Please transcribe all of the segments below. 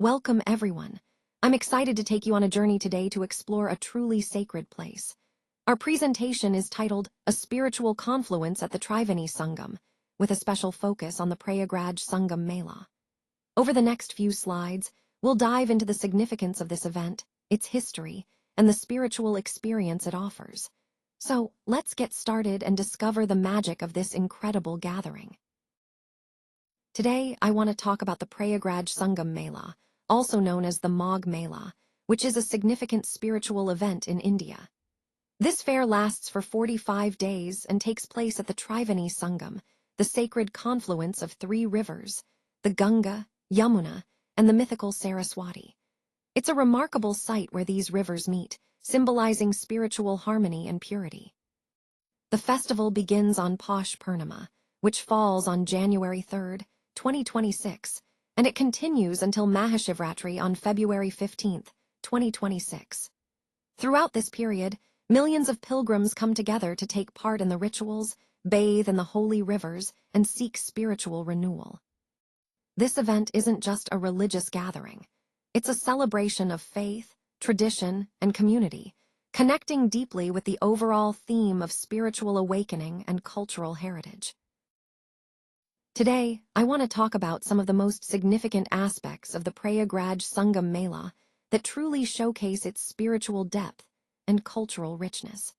Welcome everyone. I'm excited to take you on a journey today to explore a truly sacred place. Our presentation is titled A Spiritual Confluence at the Prayagraj Sangam, with a special focus on the Prayagraj Sangam Mela. Over the next few slides, we'll dive into the significance of this event, its history, and the spiritual experience it offers. So, let's get started and discover the magic of this incredible gathering. Today, I want to talk about the Prayagraj Sangam Mela, also known as the Magh Mela, which is a significant spiritual event in India. This fair lasts for 45 days and takes place at the Prayagraj Sangam, the sacred confluence of three rivers, the Ganga, Yamuna, and the mythical Saraswati. It's a remarkable site where these rivers meet, symbolizing spiritual harmony and purity. The festival begins on Posh Purnima, which falls on January 3rd, 2026, and it continues until Mahashivratri on February 15th, 2026. Throughout this period, millions of pilgrims come together to take part in the rituals, bathe in the holy rivers, and seek spiritual renewal. This event isn't just a religious gathering. It's a celebration of faith, tradition, and community, connecting deeply with the overall theme of spiritual awakening and cultural heritage. Today, I want to talk about some of the most significant aspects of the Prayagraj Sangam Mela that truly showcase its spiritual depth and cultural richness.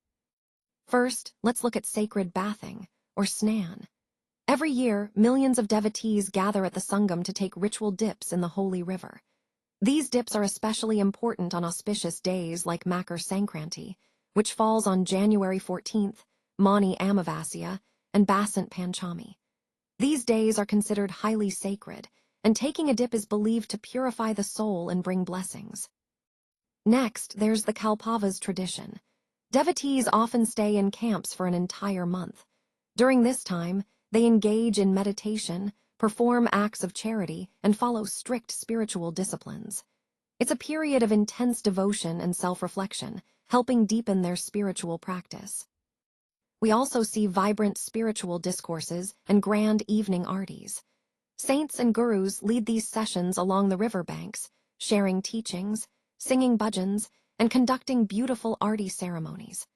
First, let's look at sacred bathing, or snan. Every year, millions of devotees gather at the Sangam to take ritual dips in the holy river. These dips are especially important on auspicious days like Makar Sankranti, which falls on January 14th, Mani Amavasya, and Basant Panchami. These days are considered highly sacred, and taking a dip is believed to purify the soul and bring blessings. Next, there's the Kalpavas tradition. Devotees often stay in camps for an entire month. During this time, they engage in meditation, perform acts of charity, and follow strict spiritual disciplines. It's a period of intense devotion and self-reflection, helping deepen their spiritual practice. We also see vibrant spiritual discourses and grand evening artis. Saints and gurus lead these sessions along the riverbanks, sharing teachings, singing bhajans, and conducting beautiful arti ceremonies.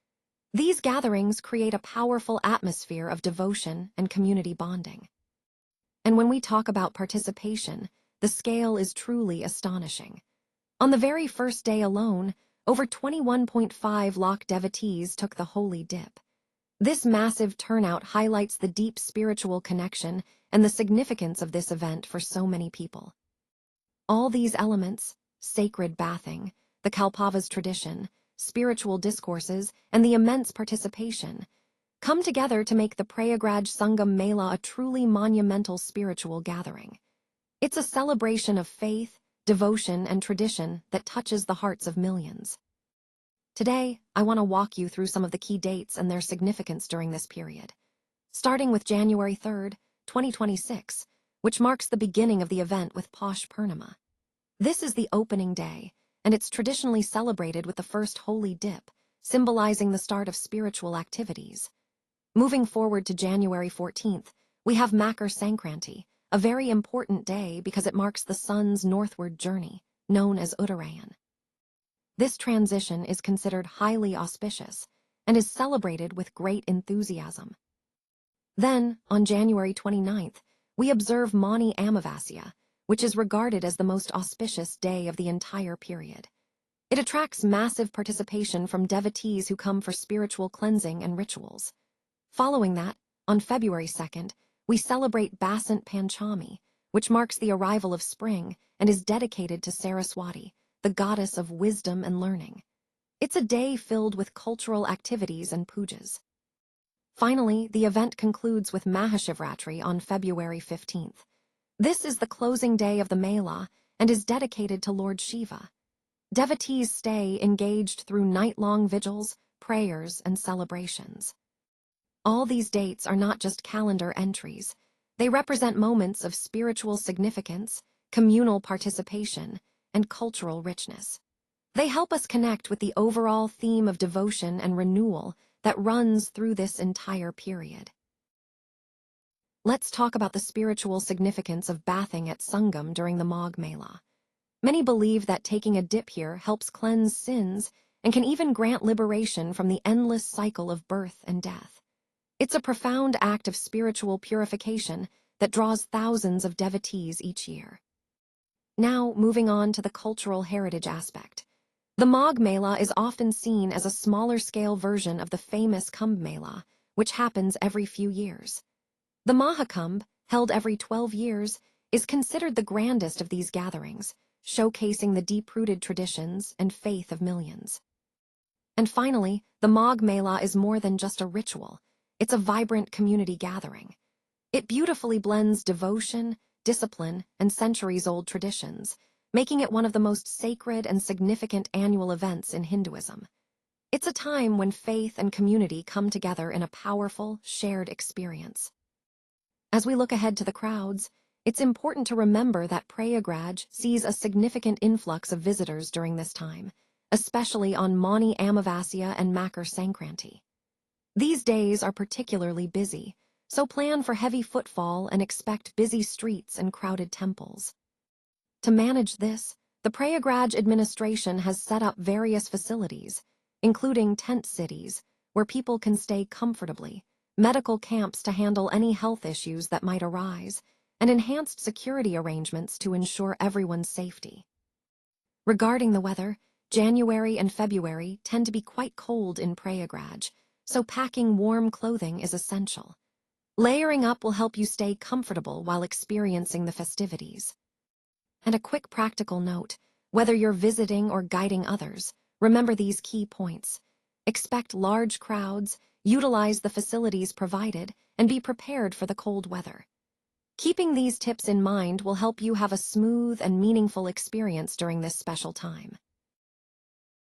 These gatherings create a powerful atmosphere of devotion and community bonding. And when we talk about participation, the scale is truly astonishing. On the very first day alone, over 21.5 lakh devotees took the holy dip. This massive turnout highlights the deep spiritual connection and the significance of this event for so many people. All these elements, sacred bathing, the Kalpavas tradition, spiritual discourses, and the immense participation, come together to make the Prayagraj Sangam Mela a truly monumental spiritual gathering. It's a celebration of faith, devotion, and tradition that touches the hearts of millions. Today, I want to walk you through some of the key dates and their significance during this period. Starting with January 3rd, 2026, which marks the beginning of the event with Posh Purnima. This is the opening day, and it's traditionally celebrated with the first holy dip, symbolizing the start of spiritual activities. Moving forward to January 14th, we have Makar Sankranti, a very important day because it marks the sun's northward journey, known as Uttarayan. This transition is considered highly auspicious and is celebrated with great enthusiasm. Then, on January 29th, we observe Mani Amavasya, which is regarded as the most auspicious day of the entire period. It attracts massive participation from devotees who come for spiritual cleansing and rituals. Following that, on February 2nd, we celebrate Basant Panchami, which marks the arrival of spring and is dedicated to Saraswati, the goddess of wisdom and learning. It's a day filled with cultural activities and pujas. Finally, the event concludes with Mahashivratri on February 15th. This is the closing day of the Mela and is dedicated to Lord Shiva. Devotees stay engaged through night-long vigils, prayers, and celebrations. All these dates are not just calendar entries. They represent moments of spiritual significance, communal participation, and cultural richness. They help us connect with the overall theme of devotion and renewal that runs through this entire period. Let's talk about the spiritual significance of bathing at Sangam during the Magh Mela. Many believe that taking a dip here helps cleanse sins and can even grant liberation from the endless cycle of birth and death. It's a profound act of spiritual purification that draws thousands of devotees each year. Now, moving on to the cultural heritage aspect. The Magh Mela is often seen as a smaller-scale version of the famous Kumbh Mela, which happens every few years. The Mahakumbh, held every 12 years, is considered the grandest of these gatherings, showcasing the deep-rooted traditions and faith of millions. And finally, the Magh Mela is more than just a ritual. It's a vibrant community gathering. It beautifully blends devotion, discipline, and centuries-old traditions, making it one of the most sacred and significant annual events in Hinduism. It's a time when faith and community come together in a powerful, shared experience. As we look ahead to the crowds, it's important to remember that Prayagraj sees a significant influx of visitors during this time, especially on Mani Amavasya and Makar Sankranti. These days are particularly busy, so plan for heavy footfall and expect busy streets and crowded temples. To manage this, the Prayagraj administration has set up various facilities, including tent cities, where people can stay comfortably, medical camps to handle any health issues that might arise, and enhanced security arrangements to ensure everyone's safety. Regarding the weather, January and February tend to be quite cold in Prayagraj, so packing warm clothing is essential. Layering up will help you stay comfortable while experiencing the festivities. And a quick practical note, whether you're visiting or guiding others, remember these key points. Expect large crowds, utilize the facilities provided, and be prepared for the cold weather. Keeping these tips in mind will help you have a smooth and meaningful experience during this special time.